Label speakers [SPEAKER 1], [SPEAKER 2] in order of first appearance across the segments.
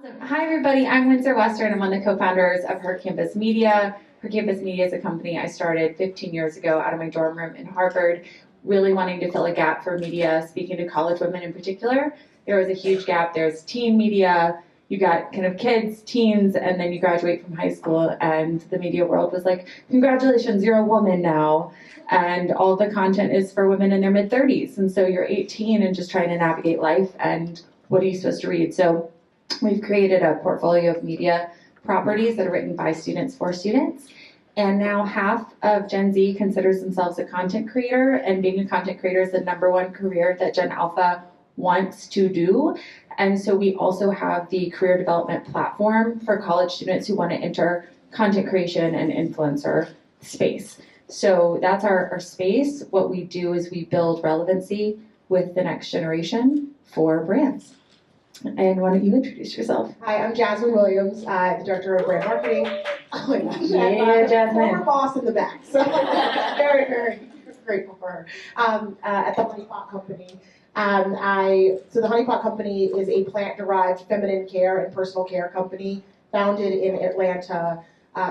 [SPEAKER 1] Awesome. Hi, everybody. I'm Windsor Western. I'm one of the co-founders of Her Campus Media. Her Campus Media is a company I started 15 years ago out of my dorm room in Harvard, really wanting to fill a gap for media, speaking to college women in particular. There was a huge gap. There's teen media. You got kind of kids, teens, and then you graduate from high school, and the media world was like, congratulations, you're a woman now. And all the content is for women in their mid-30s. And so you're 18 and just trying to navigate life, and what are you supposed to read? So we've created a portfolio of media properties that are written by students for students. And now half of Gen Z considers themselves a content creator, and being a content creator is the #1 career that Gen Alpha wants to do. And so we also have the career development platform for college students who want to enter content creation and influencer space. So that's our space. What we do is we build relevancy with the next generation for brands. And why don't you introduce yourself?
[SPEAKER 2] Hi, I'm Jazmyn Williams, the Director of Brand Marketing. Oh my gosh,
[SPEAKER 1] Yeah, Jazmyn.
[SPEAKER 2] Former boss in the back, so very, very grateful for her. At the Honey Pot Company. So the Honey Pot Company is a plant-derived feminine care and personal care company founded in Atlanta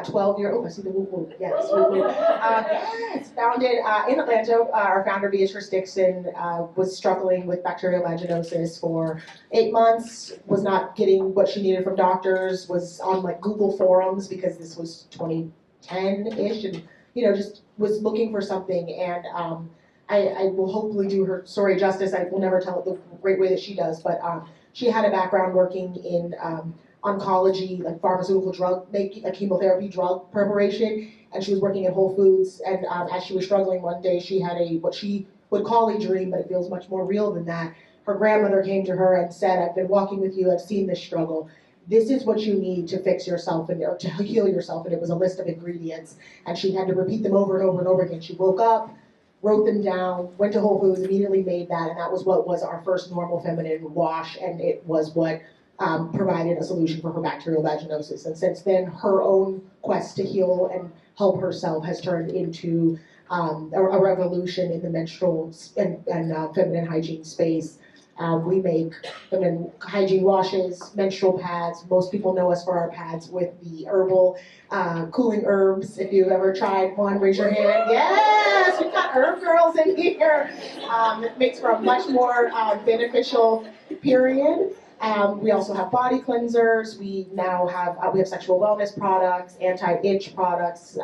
[SPEAKER 2] 12 years. Oh, I see the whoop whoop. Yes, whoop whoop. Yes, founded in Atlanta. Our founder, Beatrice Dixon, was struggling with bacterial vaginosis for 8 months, was not getting what she needed from doctors, was on like Google forums because this was 2010-ish, and just was looking for something. And I will hopefully do her story justice. I will never tell it the great way that she does, but she had a background working in oncology, like pharmaceutical drug making, a chemotherapy drug preparation, and she was working at Whole Foods. And as she was struggling one day, she had what she would call a dream, but it feels much more real than that. Her grandmother came to her and said, "I've been walking with you, I've seen this struggle. This is what you need to fix yourself or to heal yourself." And it was a list of ingredients, and she had to repeat them over and over and over again. She woke up, wrote them down, went to Whole Foods, immediately made that, and that was what was our first normal feminine wash, and it was what provided a solution for her bacterial vaginosis. And since then, her own quest to heal and help herself has turned into a revolution in the menstrual and feminine hygiene space. We make feminine hygiene washes, menstrual pads. Most people know us for our pads with the herbal cooling herbs. If you've ever tried one, raise your hand. Yes, we've got herb girls in here. It makes for a much more beneficial period. We also have body cleansers. We now have sexual wellness products, anti-itch products.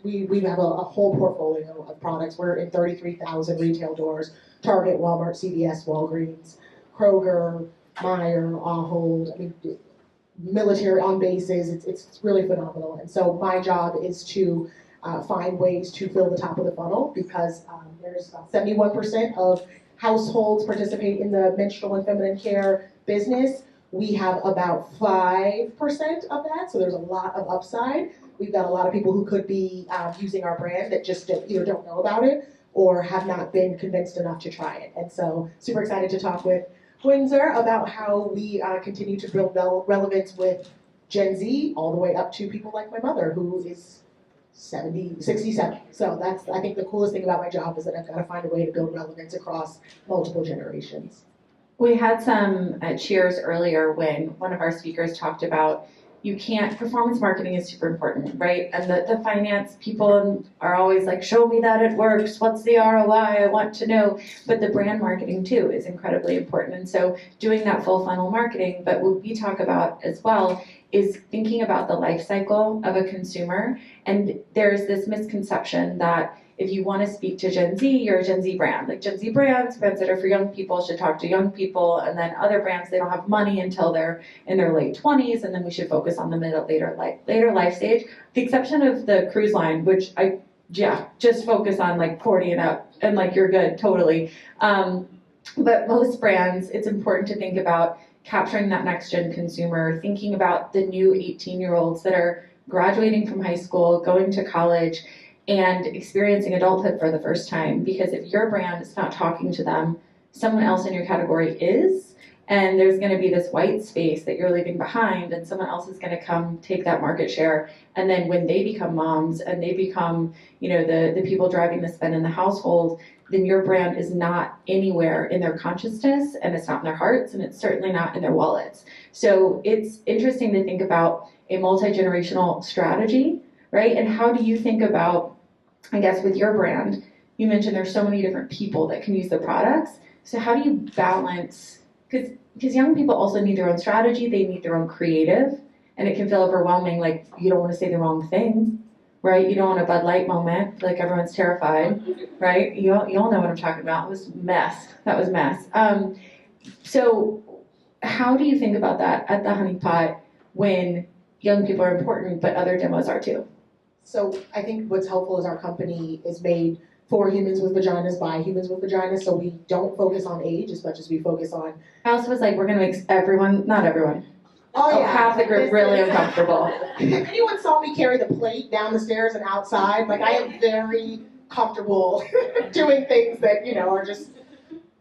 [SPEAKER 2] We have a whole portfolio of products. We're in 33,000 retail doors: Target, Walmart, CVS, Walgreens, Kroger, Meijer, Ahold. I mean, military on bases. It's really phenomenal. And so my job is to find ways to fill the top of the funnel, because there's about 71% of households participate in the menstrual and feminine care business. We have about 5% of that, so there's a lot of upside. We've got a lot of people who could be using our brand that just either don't know about it or have not been convinced enough to try it. And so super excited to talk with Windsor about how we continue to build relevance with Gen Z all the way up to people like my mother, who is 67. So that's, I think, the coolest thing about my job is that I've got to find a way to build relevance across multiple generations.
[SPEAKER 1] We had some cheers earlier when one of our speakers talked about performance marketing is super important, right? And the finance people are always like, show me that it works. What's the ROI? I want to know. But the brand marketing too is incredibly important. And so doing that full funnel marketing, but what we talk about as well is thinking about the life cycle of a consumer. And there's this misconception that if you want to speak to Gen Z, you're a Gen Z brand. Like Gen Z brands that are for young people should talk to young people, and then other brands, they don't have money until they're in their late 20s, and then we should focus on the later life stage. The exception of the cruise line, which just focus on like 40 and up, and like you're good, totally. But most brands, it's important to think about capturing that next gen consumer, thinking about the new 18-year-olds that are graduating from high school, going to college, and experiencing adulthood for the first time. Because if your brand is not talking to them, someone else in your category is, And there's going to be this white space that you're leaving behind, and someone else is going to come take that market share. And then when they become moms and they become, the people driving the spend in the household, then your brand is not anywhere in their consciousness, and it's not in their hearts, and it's certainly not in their wallets. So it's interesting to think about a multi-generational strategy, right? And how do you think about, I guess, with your brand, you mentioned there's so many different people that can use the products. So how do you balance, because young people also need their own strategy, they need their own creative, and it can feel overwhelming, like you don't want to say the wrong thing, right? You don't want a Bud Light moment, like everyone's terrified, right? You all know what I'm talking about. It was mess. That was mess. So how do you think about that at the Honey Pot when young people are important, but other demos are too?
[SPEAKER 2] So I think what's helpful is our company is made for humans with vaginas by humans with vaginas, so we don't focus on age as much as we focus on.
[SPEAKER 1] I also was like, we're gonna make everyone, not everyone,
[SPEAKER 2] Oh yeah,
[SPEAKER 1] half the group really uncomfortable.
[SPEAKER 2] If anyone saw me carry the plate down the stairs and outside, like I am very comfortable doing things that are just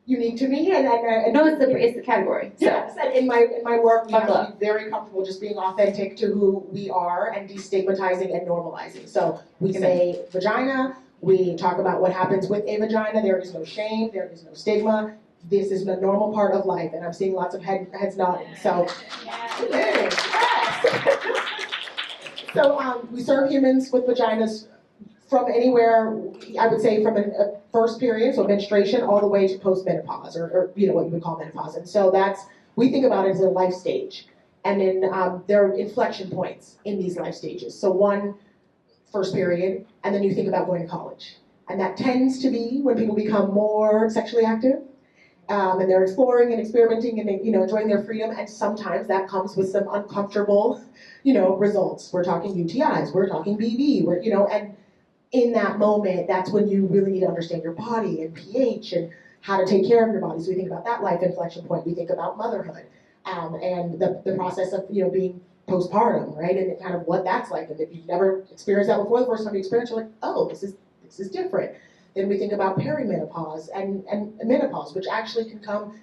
[SPEAKER 2] unique to me. And
[SPEAKER 1] no, it's the category. So.
[SPEAKER 2] Yes, and in my work, we have to be very comfortable just being authentic to who we are and destigmatizing and normalizing. So we say vagina. We talk about what happens with a vagina. There is no shame. There is no stigma. This is the normal part of life, and I'm seeing lots of heads nodding. So, yes. So we serve humans with vaginas from anywhere, I would say from a first period, so menstruation, all the way to postmenopause, or what you would call menopause. And so we think about it as a life stage. And then there are inflection points in these life stages. So one, first period, and then you think about going to college. And that tends to be when people become more sexually active, and they're exploring and experimenting and enjoying their freedom, and sometimes that comes with some uncomfortable, results. We're talking UTIs, we're talking BV, and in that moment, that's when you really need to understand your body and pH and how to take care of your body. So we think about that life inflection point. We think about motherhood, and the process of being postpartum, right? And kind of what that's like. And if you've never experienced that before, the first time you experience it, you're like, oh, this is different. Then we think about perimenopause and menopause, which actually can come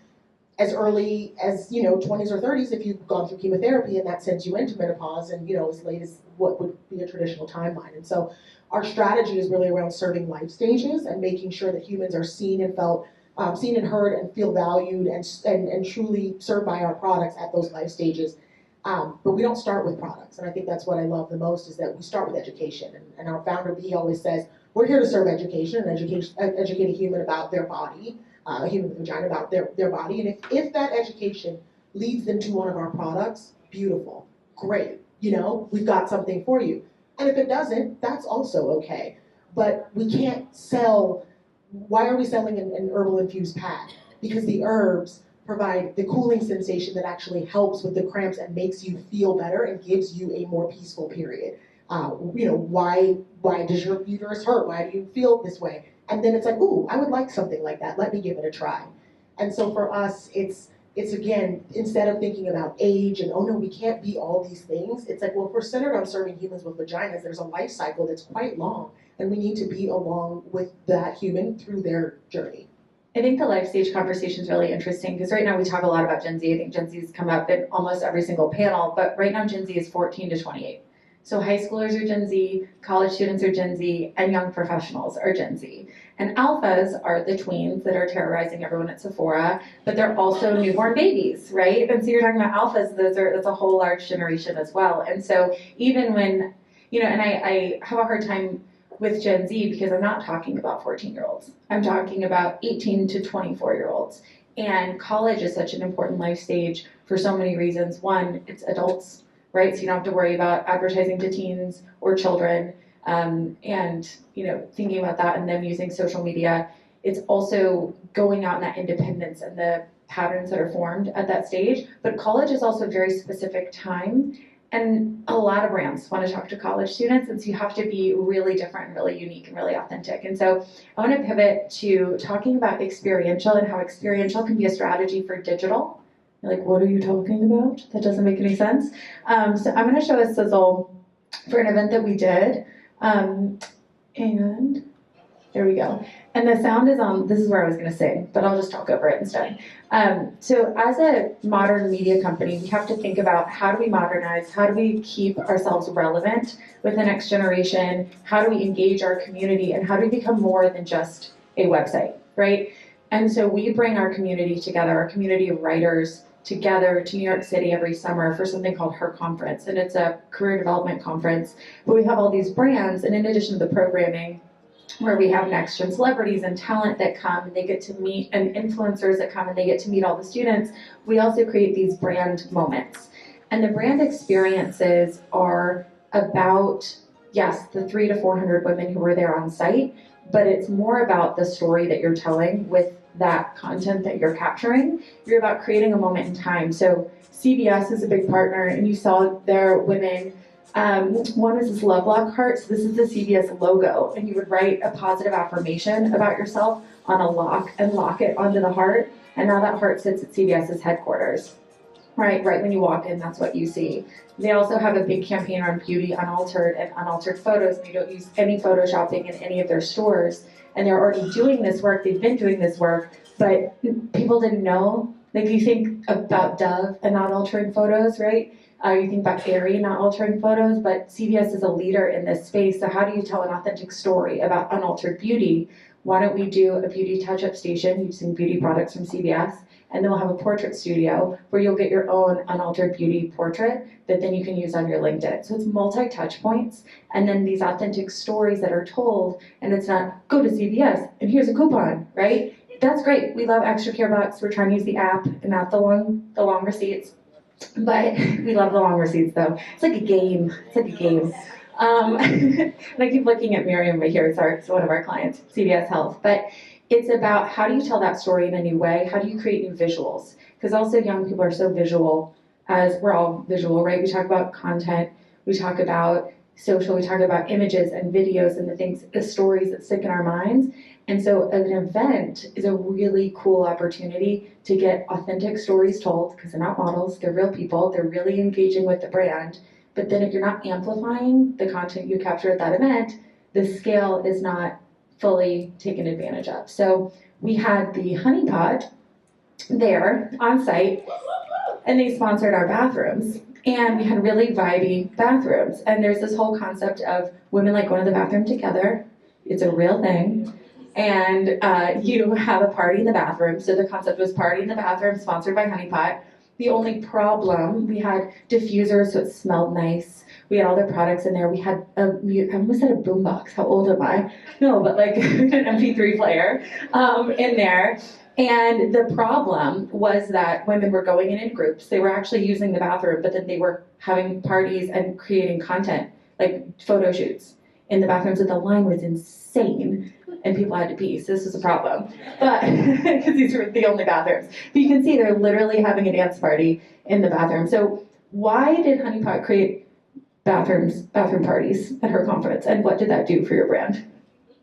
[SPEAKER 2] as early as 20s or 30s if you've gone through chemotherapy, and that sends you into menopause, and as late as what would be a traditional timeline. And so our strategy is really around serving life stages and making sure that humans are seen and felt, seen and heard, and feel valued and truly served by our products at those life stages. But we don't start with products, and I think that's what I love the most, is that we start with education. And our founder, he always says, we're here to serve education and educate a human about their body, a human with a vagina about their body. And if that education leads them to one of our products, beautiful, great, we've got something for you. And if it doesn't, that's also okay. But we can't sell, why are we selling an herbal infused pad? Because the herbs provide the cooling sensation that actually helps with the cramps and makes you feel better and gives you a more peaceful period. Why does your uterus hurt? Why do you feel this way? And then it's like, ooh, I would like something like that. Let me give it a try. And so for us, it's again, instead of thinking about age and, oh no, we can't be all these things, it's like, well, if we're centered on serving humans with vaginas, there's a life cycle that's quite long, and we need to be along with that human through their journey.
[SPEAKER 1] I think the life stage conversation is really interesting, because right now we talk a lot about Gen Z. I think Gen Z has come up in almost every single panel, but right now Gen Z is 14 to 28. So high schoolers are Gen Z, college students are Gen Z, and young professionals are Gen Z. And alphas are the tweens that are terrorizing everyone at Sephora, but they're also newborn babies, right? And so you're talking about alphas, that's a whole large generation as well. And so even when, and I have a hard time with Gen Z because I'm not talking about 14-year-olds. I'm talking about 18 to 24-year-olds. And college is such an important life stage for so many reasons. One, it's adults, right? So you don't have to worry about advertising to teens or children, and thinking about that and them using social media. It's also going out in that independence and the patterns that are formed at that stage. But college is also a very specific time, and a lot of brands want to talk to college students, and so you have to be really different and really unique and really authentic. And so I want to pivot to talking about experiential and how experiential can be a strategy for digital. You're like, what are you talking about? That doesn't make any sense. So I'm going to show a sizzle for an event that we did. And There we go. And the sound is on, this is where I was going to sing, but I'll just talk over it instead. So as a modern media company, we have to think about how do we modernize, how do we keep ourselves relevant with the next generation, how do we engage our community, and how do we become more than just a website, right? And so we bring our community together, our community of writers together to New York City every summer for something called Her Conference. And it's a career development conference, but we have all these brands, and in addition to the programming, where we have next-gen celebrities and talent that come and they get to meet, and influencers that come and they get to meet all the students, we also create these brand moments. And the brand experiences are about, yes, the 300 to 400 women who were there on site, but it's more about the story that you're telling with that content that you're capturing. You're about creating a moment in time. So CBS is a big partner, and you saw their women. One is this love lock heart. So this is the CBS logo, and you would write a positive affirmation about yourself on a lock and lock it onto the heart. And now that heart sits at CBS's headquarters. Right when you walk in, that's what you see. They also have a big campaign on beauty, unaltered, and unaltered photos. They don't use any photoshopping in any of their stores. And they're already doing this work. They've been doing this work, but people didn't know. Like, you think about Dove and not altering photos, right? You think about Aerie not altering photos, but CBS is a leader in this space. So how do you tell an authentic story about unaltered beauty? Why don't we do a beauty touch-up station using beauty products from CBS? And then we'll have a portrait studio where you'll get your own unaltered beauty portrait that then you can use on your LinkedIn. So it's multi-touch points, and then these authentic stories that are told, and it's not, go to CBS and here's a coupon, right? That's great. We love extra care bucks. We're trying to use the app and not the long receipts. But we love the long receipts, though. It's like a game. And I keep looking at Miriam right here. It's one of our clients, CVS Health. But it's about how do you tell that story in a new way? How do you create new visuals? Because also young people are so visual, as we're all visual, right? We talk about content. We talk about social. We talk about images and videos and the stories that stick in our minds. And so an event is a really cool opportunity to get authentic stories told, because they're not models, they're real people, they're really engaging with the brand. But then if you're not amplifying the content you capture at that event, the scale is not fully taken advantage of. So we had the Honey Pot there on site, and they sponsored our bathrooms. And we had really vibey bathrooms. And there's this whole concept of women like going to the bathroom together. It's a real thing. And you have a party in the bathroom. So the concept was party in the bathroom, sponsored by Honey Pot. The only problem, we had diffusers, so it smelled nice. We had all their products in there. We had I almost said a boombox. How old am I? No, but like an MP3 player in there. And the problem was that women were going in groups. They were actually using the bathroom, but then they were having parties and creating content, like photo shoots in the bathroom. So the line was insane, and people had to pee. So this was a problem, but because these were the only bathrooms. But you can see they're literally having a dance party in the bathroom. So why did Honey Pot create bathroom parties at her conference, and what did that do for your brand?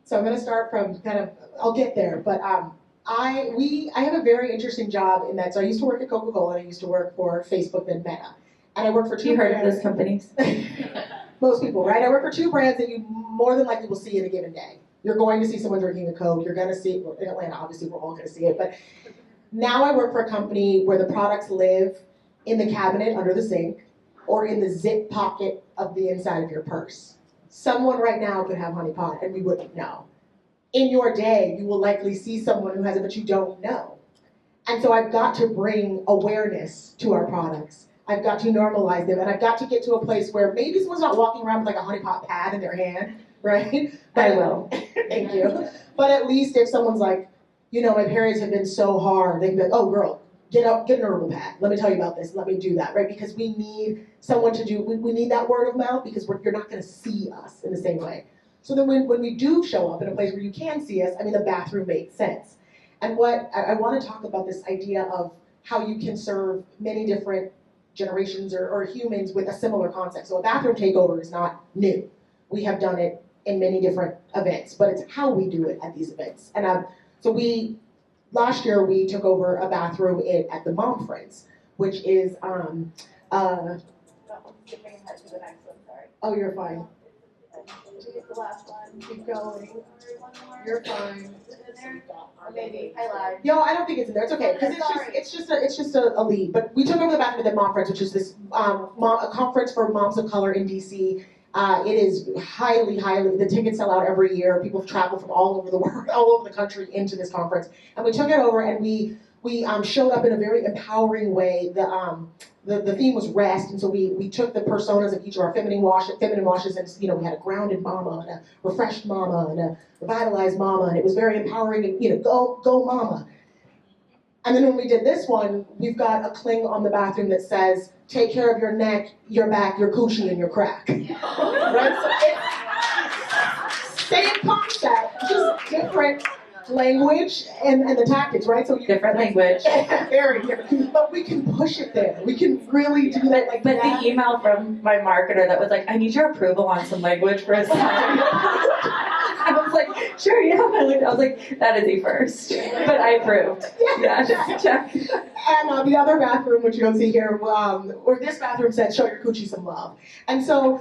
[SPEAKER 2] So I'm going to start from I'll get there, but I have a very interesting job in that. So I used to work at Coca-Cola, and I used to work for Facebook, then Meta, and I worked for two.
[SPEAKER 1] You heard of those companies?
[SPEAKER 2] Most people, right? I work for two brands that you more than likely will see in a given day. You're going to see someone drinking a Coke. You're going to see, in Atlanta, obviously, we're all going to see it. But now I work for a company where the products live in the cabinet under the sink or in the zip pocket of the inside of your purse. Someone right now could have Honey Pot, and we wouldn't know. In your day, you will likely see someone who has it, but you don't know. And so I've got to bring awareness to our products. I've got to normalize them, and I've got to get to a place where maybe someone's not walking around with like a Honey Pot pad in their hand, right? But,
[SPEAKER 1] I will.
[SPEAKER 2] Thank you. But at least if someone's like, my periods have been so hard, they can be like, oh girl, get an herbal pad. Let me tell you about this. Let me do that, right? Because we need someone to do, we need that word of mouth, because you're not going to see us in the same way. So then when we do show up in a place where you can see us, the bathroom makes sense. And what I want to talk about, this idea of how you can serve many different generations or humans with a similar concept. So a bathroom takeover is not new. We have done it in many different events, but it's how we do it at these events. And so last year we took over a bathroom at the Mom Friends, which is oh, you're fine. It's the last one. Keep going. You're fine.
[SPEAKER 3] Is it in there?
[SPEAKER 2] Or
[SPEAKER 3] Maybe. I lied.
[SPEAKER 2] No, I don't think it's in there. It's okay because it's just a lead. But we took over the bathroom at the Mom Friends, which is this a conference for moms of color in DC. It is highly. The tickets sell out every year. People travel from all over the world, all over the country into this conference. And we took it over and we showed up in a very empowering way. The theme was rest, and so we took the personas of each of our feminine washes, and we had a grounded mama and a refreshed mama and a revitalized mama, and it was very empowering. And go mama. And then when we did this one, we've got a cling on the bathroom that says, "Take care of your neck, your back, your coochie, and your crack." Right? So it's same concept, just different language and the tactics, right? So
[SPEAKER 1] Different language.
[SPEAKER 2] Very different. But we can push it there. We can really do that.
[SPEAKER 1] But the email from my marketer that was like, I need your approval on some language for a second. I was like, sure, yeah. I was like, that is a first. But I approved. Yeah, check.
[SPEAKER 2] And the other bathroom, which you don't see here, or this bathroom said, show your coochie some love. And so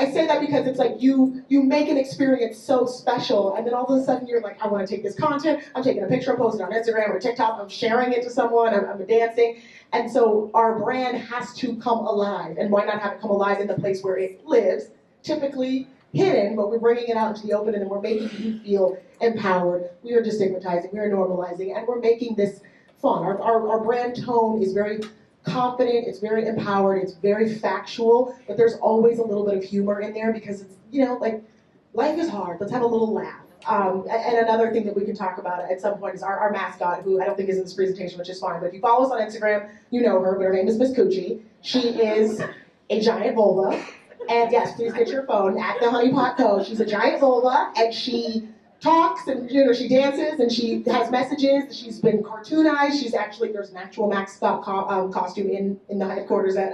[SPEAKER 2] I say that because it's like you make an experience so special, and then all of a sudden you're like, I want to take this content, I'm taking a picture, I'm posting it on Instagram or TikTok, I'm sharing it to someone, I'm dancing. And so our brand has to come alive. And why not have it come alive in the place where it lives, typically hidden, but we're bringing it out into the open, and we're making you feel empowered. We are destigmatizing, we are normalizing, and we're making this fun. Our brand tone is very confident, it's very empowered, it's very factual, but there's always a little bit of humor in there because it's, like, life is hard, let's have a little laugh. And another thing that we can talk about at some point is our mascot, who I don't think is in this presentation, which is fine, but if you follow us on Instagram, you know her, but her name is Miss Coochie. She is a giant vulva, and yes, please get your phone at the Honey Pot Co. She's a giant vulva, and she talks, and she dances, and she has messages. She's been cartoonized. She's actually, there's an actual mascot costume in the headquarters at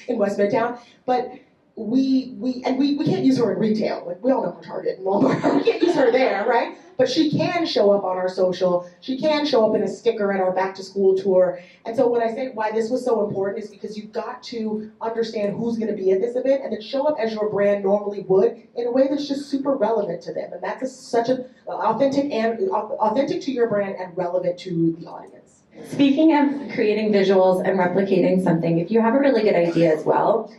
[SPEAKER 2] in West Midtown. But we can't use her in retail. Like, we all know her Target and Walmart. We can't use her there, right? But she can show up on our social. She can show up in a sticker at our back to school tour. And so when I say why this was so important is because you've got to understand who's going to be at this event and then show up as your brand normally would in a way that's just super relevant to them. And that's such an authentic to your brand and relevant to the audience.
[SPEAKER 1] Speaking of creating visuals and replicating something, if you have a really good idea as well,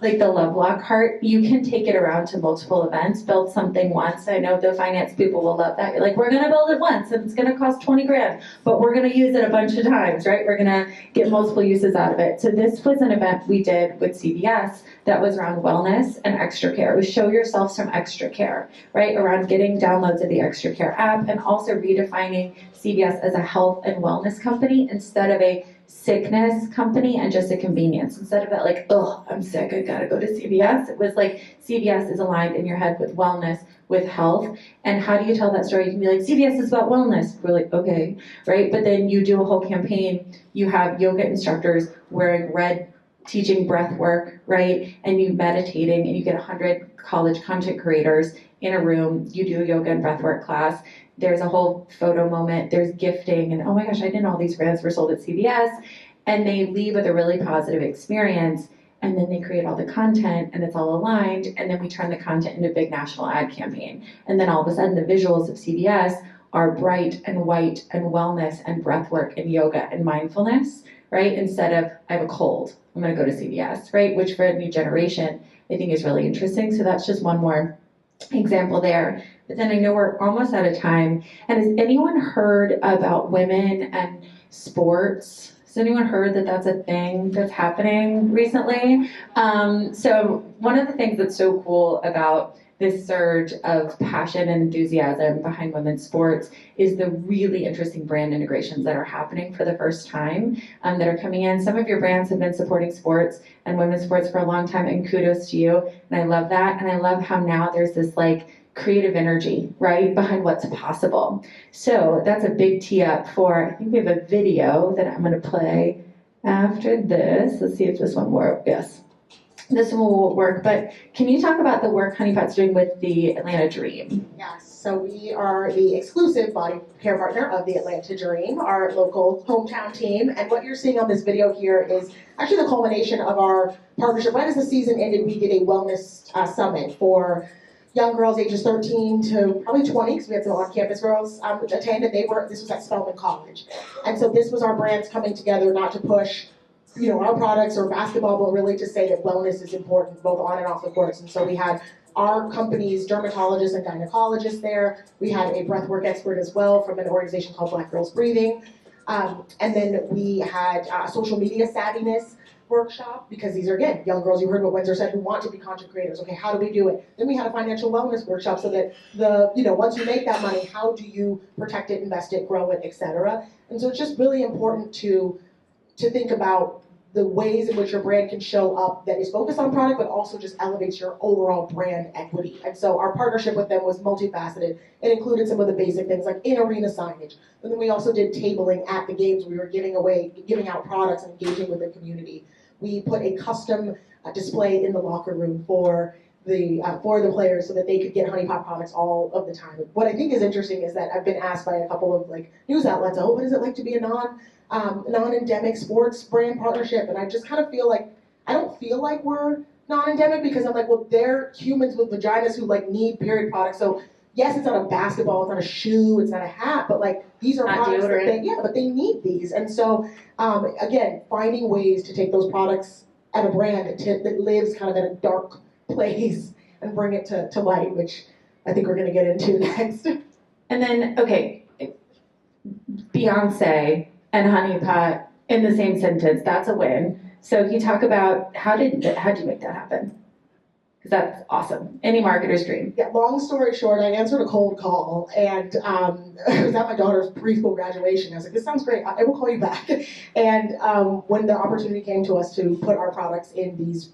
[SPEAKER 1] like the Love Lock cart, you can take it around to multiple events, build something once. I know the finance people will love that. You're like, we're gonna build it once and it's gonna cost 20 grand, but we're gonna use it a bunch of times, right? We're gonna get multiple uses out of it. So this was an event we did with CVS that was around wellness and extra care. It was show yourself some extra care, right? Around getting downloads of the extra care app and also redefining CVS as a health and wellness company instead of a sickness company and just a convenience. Instead of that, like, oh, I'm sick, I gotta go to CVS. It was like CVS is aligned in your head with wellness, with health. And how do you tell that story? You can be like, CVS is about wellness. We're like, okay, right? But then you do a whole campaign. You have yoga instructors wearing red, teaching breath work, right? And you meditating, and you get 100 college content creators in a room. You do a yoga and breath work class. There's a whole photo moment, there's gifting, and oh my gosh, I didn't know all these brands were sold at CVS. And they leave with a really positive experience, and then they create all the content, and it's all aligned, and then we turn the content into a big national ad campaign. And then all of a sudden, the visuals of CVS are bright and white and wellness and breath work and yoga and mindfulness, right? Instead of, I have a cold, I'm gonna go to CVS, right? Which for a new generation, I think is really interesting. So that's just one more example there. But then I know we're almost out of time. And has anyone heard about women and sports? Has anyone heard that that's a thing that's happening recently? So one of the things that's so cool about this surge of passion and enthusiasm behind women's sports is the really interesting brand integrations that are happening for the first time that are coming in. Some of your brands have been supporting sports and women's sports for a long time, and kudos to you. And I love that. And I love how now there's this like creative energy, right, behind what's possible. So that's a big tee up for, I think we have a video that I'm going to play after this. Let's see if this one works. Yes, this one will work. But can you talk about the work Honey Pot's doing with the Atlanta Dream?
[SPEAKER 2] Yes, so we are the exclusive body care partner of the Atlanta Dream, our local hometown team. And what you're seeing on this video here is actually the culmination of our partnership. Right as the season ended, we did a wellness summit for young girls ages 13 to probably 20, because we had some on-campus girls attend, and this was at Spelman College. And so this was our brands coming together, not to push, our products or basketball, but really to say that wellness is important, both on and off the courts. And so we had our company's dermatologists and gynecologists there. We had a breathwork expert as well from an organization called Black Girls Breathing. And then we had social media savviness workshop, because these are, again, young girls, you heard what Windsor said, who want to be content creators. Okay, how do we do it? Then we had a financial wellness workshop, so that once you make that money, how do you protect it, invest it, grow it, etc. And so it's just really important to think about the ways in which your brand can show up that is focused on product, but also just elevates your overall brand equity. And so our partnership with them was multifaceted. It included some of the basic things like in-arena signage. And then we also did tabling at the games. We were giving out products and engaging with the community. We put a custom display in the locker room for the players, so that they could get Honey Pot products all of the time. What I think is interesting is that I've been asked by a couple of news outlets, oh, what is it like to be a non-endemic sports brand partnership? And I just kind of feel like, I don't feel like we're non-endemic, because I'm like, well, they're humans with vaginas who need period products. So yes, it's not a basketball, it's not a shoe, it's not a hat, but these are
[SPEAKER 1] not
[SPEAKER 2] products
[SPEAKER 1] deodorant.
[SPEAKER 2] but they need these. And so again, finding ways to take those products at a brand that lives kind of in a dark place and bring it to light, which I think we're going to get into next.
[SPEAKER 1] And then, okay, Beyonce and Honey Pot in the same sentence, that's a win. So can you talk about how'd you make that happen? Because that's awesome. Any marketer's dream.
[SPEAKER 2] Yeah, long story short, I answered a cold call, and it was at my daughter's preschool graduation. I was like, this sounds great, I will call you back. And when the opportunity came to us to put our products in these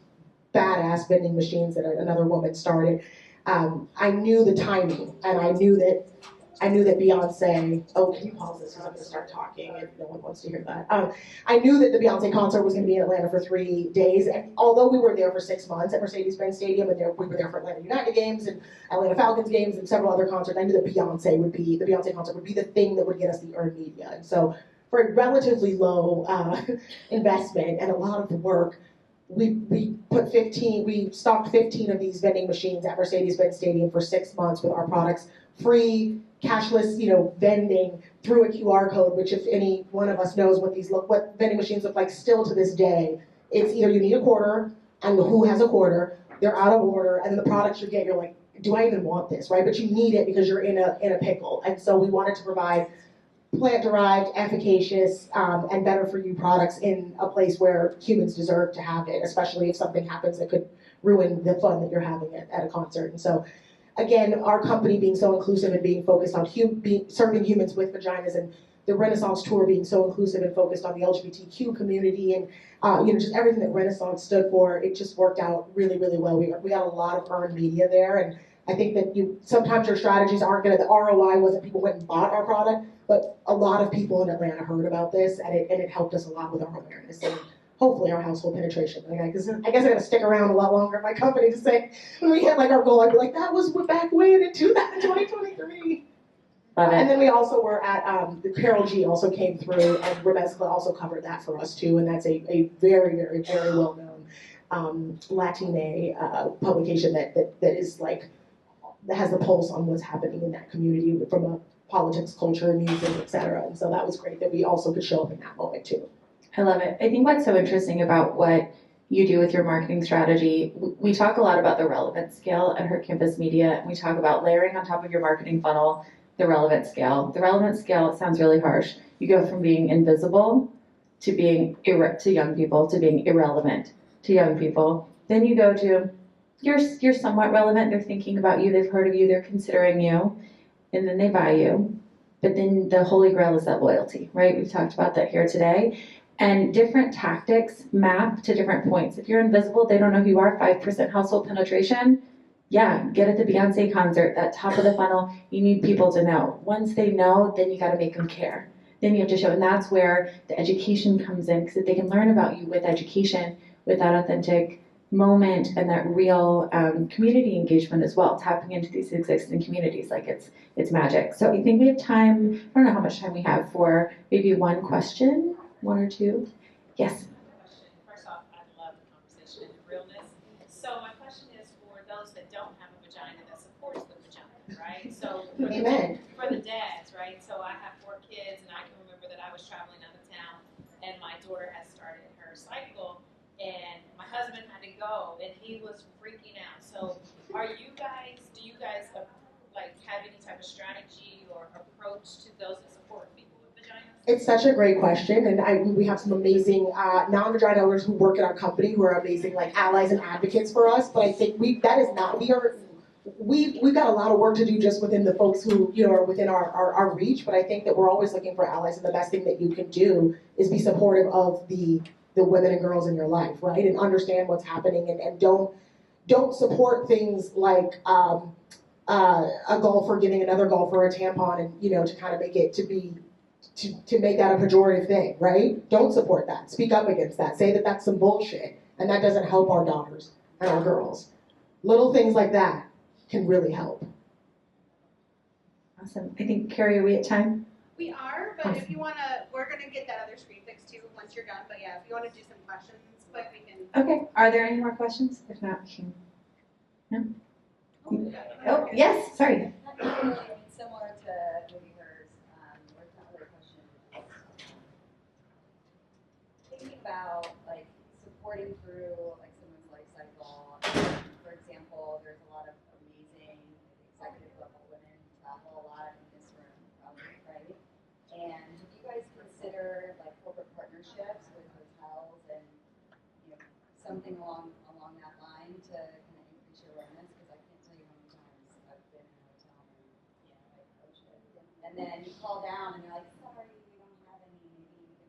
[SPEAKER 2] badass vending machines that another woman started, I knew the timing, and I knew that Beyonce, oh, can you pause this because I'm going to start talking if no one wants to hear that. I knew that the Beyonce concert was going to be in Atlanta for 3 days, and although we were there for 6 months at Mercedes-Benz Stadium, and we were there for Atlanta United games and Atlanta Falcons games and several other concerts, I knew that the Beyonce concert would be the thing that would get us the earned media. And so for a relatively low investment and a lot of work, we stocked 15 of these vending machines at Mercedes-Benz Stadium for 6 months with our products, free, cashless, vending through a QR code, which if any one of us knows what vending machines look like still to this day, it's either you need a quarter, and who has a quarter, they're out of order, and the products you get, you're like, do I even want this, right? But you need it because you're in a pickle. And so we wanted to provide plant-derived, efficacious, and better-for-you products in a place where humans deserve to have it, especially if something happens that could ruin the fun that you're having at a concert. And so, again, our company being so inclusive and being focused on serving humans with vaginas, and the Renaissance Tour being so inclusive and focused on the LGBTQ community, and just everything that Renaissance stood for, it just worked out really, really well. We got a lot of earned media there, and I think that sometimes your strategies aren't the ROI wasn't people went and bought our product, but a lot of people in Atlanta heard about this, and it helped us a lot with our awareness and hopefully our household penetration. I guess I got to stick around a lot longer at my company to say, when we hit our goal, I'd be like, that was back when in 2023.
[SPEAKER 1] Love it.
[SPEAKER 2] And then we also were at, the Carol G also came through, and Remezcla also covered that for us too, and that's a very, very, very well-known Latina publication that is that has the pulse on what's happening in that community from a politics, culture, music, etc. And so that was great that we also could show up in that moment too.
[SPEAKER 1] I love it. I think what's so interesting about what you do with your marketing strategy, we talk a lot about the relevant scale at Her Campus Media, and we talk about layering on top of your marketing funnel the relevant scale. The relevant scale, it sounds really harsh. You go from being invisible to being to young people, to being irrelevant to young people. Then you go to you're somewhat relevant. They're thinking about you. They've heard of you. They're considering you, and then they buy you. But then the holy grail is that loyalty, right? We've talked about that here today. And different tactics map to different points. If you're invisible, they don't know who you are, 5% household penetration. Yeah, get at the Beyonce concert, that top of the funnel. You need people to know. Once they know, then you got to make them care. Then you have to show, and that's where the education comes in, because if they can learn about you with education, with that authentic moment and that real community engagement as well, tapping into these existing communities, it's magic. So I think we have time, I don't know how much time we have for maybe one question, one or two. Yes?
[SPEAKER 3] First off, I love the conversation and the realness. So my question is for those that don't have a vagina that supports the vagina, right? So
[SPEAKER 2] Amen.
[SPEAKER 3] For the dads, right? So I have 4 kids, and I can remember that I was traveling out of town, and my daughter had started her cycle, and my husband had to go, and he was freaking out. So do you guys like have any type of strategy or approach to those that support people with vaginas?
[SPEAKER 2] It's such a great question, and we have some amazing non-vagina owners who work in our company who are amazing, like allies and advocates for us. But I think we've got a lot of work to do just within the folks who are within our reach. But I think that we're always looking for allies, and the best thing that you can do is be supportive of the women and girls in your life, right? And understand what's happening, and don't support things like a golfer giving another golfer a tampon, and to kind of make it to make that a pejorative thing, right? Don't support that. Speak up against that. Say that that's some bullshit, and that doesn't help our daughters and our girls. Little things like that can really help.
[SPEAKER 1] Awesome. I think, Carrie, are we at time?
[SPEAKER 4] We are, but if you want to, we're going to get that other screen fixed too once you're done. But yeah, if you want to do some questions quick, we can.
[SPEAKER 1] Okay. Are there any more questions? If not, we can. No? Oh, yes. Sorry.
[SPEAKER 5] Similar to maybe hers, or another question. Thinking about like supporting through like someone's life cycle. For example, there's a lot of amazing executive level women who travel a lot in this room, probably, right? And do you guys consider like corporate partnerships with hotels and something along that line to kind of increase your awareness? Because I can't tell you how many times I've been in a hotel and I approach it, and then you call down and you're like, sorry, we don't have any. Maybe you can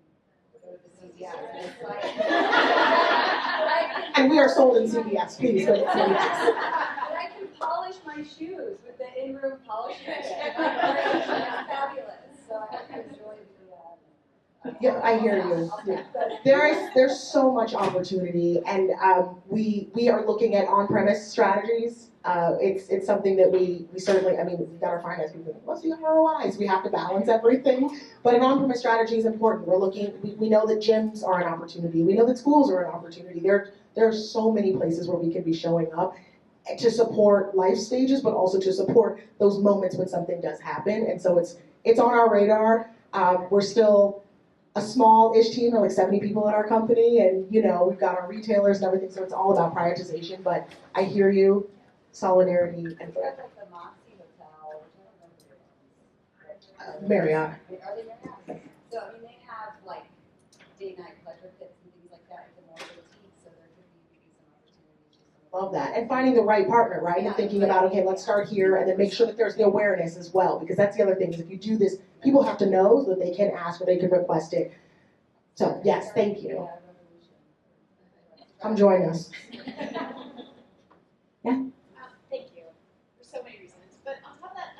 [SPEAKER 5] go to the CVS. And it's like,
[SPEAKER 2] And we are sold in CVS, please go to CVS.
[SPEAKER 5] but I can polish my shoes with the in-room polishing kit. Like, it's fabulous. So I enjoy the.
[SPEAKER 2] Yeah, I hear you. Yeah. There's so much opportunity, and we are looking at on-premise strategies. It's something that we certainly, we've got our finance people, what's the ROIs? We have to balance everything, but an on-premise strategy is important. We know that gyms are an opportunity. We know that schools are an opportunity. There are so many places where we can be showing up to support life stages, but also to support those moments when something does happen. And so it's on our radar. We're still a small-ish team, of like 70 people at our company, and we've got our retailers and everything, so it's all about prioritization. But I hear you, solidarity, and
[SPEAKER 5] Like the Moxie Hotel, which I don't know.
[SPEAKER 2] Marriott.
[SPEAKER 5] Are they Marriott? So they have like date night pleasure pits and things like that. It's a more boutique, so there could be maybe some opportunities.
[SPEAKER 2] Love that, and finding the right partner, right? And thinking about, okay, let's start here, and then make sure that there's the awareness as well, because that's the other thing. Is if you do this, people have to know so that they can ask or they can request it. So yes, thank you. Come join us.
[SPEAKER 4] Thank you for so many reasons. But on top of that,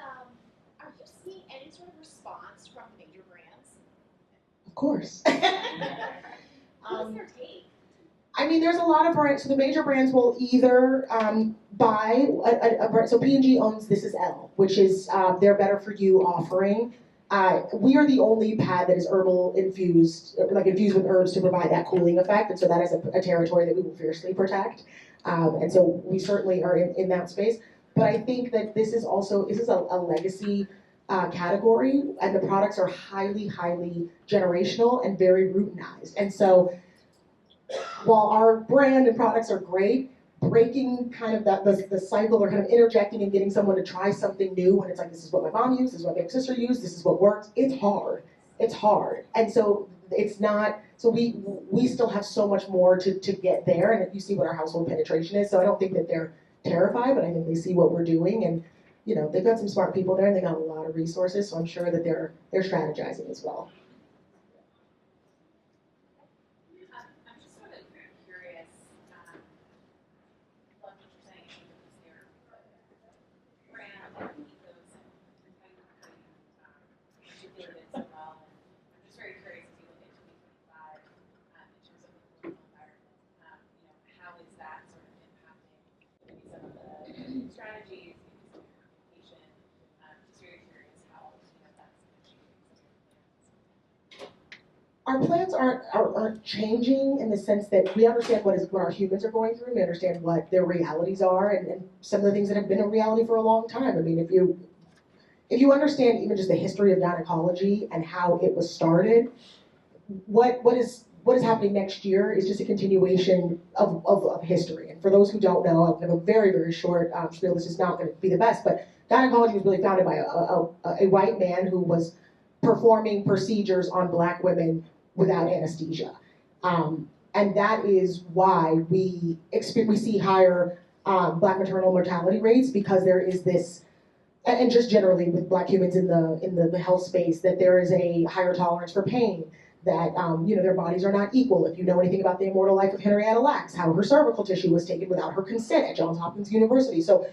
[SPEAKER 4] are you seeing any sort of response from major brands?
[SPEAKER 2] Of course.
[SPEAKER 4] What's their take?
[SPEAKER 2] There's a lot of brands. So the major brands will either buy a brand. So P&G owns This Is L, which is their Better For You offering. We are the only pad that is herbal infused, like infused with herbs to provide that cooling effect, and so that is a territory that we will fiercely protect. And so we certainly are in that space. But I think that this is a legacy category, and the products are highly, highly generational and very routinized. And so while our brand and products are great, breaking kind of the cycle, or kind of interjecting and getting someone to try something new when it's like, this is what my mom used, this is what my sister used, this is what works, it's hard. And so it's not, so we still have so much more to get there, and you see what our household penetration is, so I don't think that they're terrified, but I think they see what we're doing, and they've got some smart people there, and they got a lot of resources, so I'm sure that they're strategizing as well.
[SPEAKER 3] I'm just sort of curious, love what you're saying, because your brand and ethos and how you articulate it so well. And I'm just very curious as you look at 2025 in terms of the political environment, how is that sort of impacting maybe some of the strategies, maybe some of your communication? Just very curious how that's achieving some of your plans.
[SPEAKER 2] Our plans aren't changing in the sense that we understand what our humans are going through. We understand what their realities are, and some of the things that have been a reality for a long time. I mean, if you understand even just the history of gynecology and how it was started, what is happening next year is just a continuation of history. And for those who don't know, I'll give a very, very short spiel. This is not going to be the best, but gynecology was really founded by a white man who was performing procedures on black women without anesthesia. And that is why we see higher black maternal mortality rates, because there is this, and just generally with black humans in the health space, that there is a higher tolerance for pain, that their bodies are not equal. If you know anything about the immortal life of Henrietta Lacks, how her cervical tissue was taken without her consent at Johns Hopkins University. So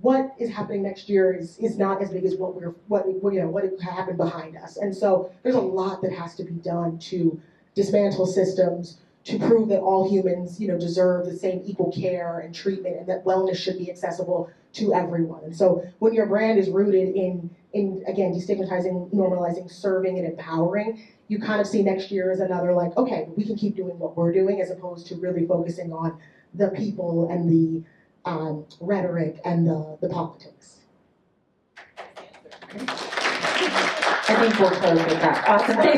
[SPEAKER 2] what is happening next year is not as big as what happened behind us. And so there's a lot that has to be done to dismantle systems, to prove that all humans, deserve the same equal care and treatment, and that wellness should be accessible to everyone. And so when your brand is rooted in again, destigmatizing, normalizing, serving, and empowering, you kind of see next year as another okay, we can keep doing what we're doing, as opposed to really focusing on the people and the rhetoric and the politics.
[SPEAKER 1] I think we'll close with that. Awesome.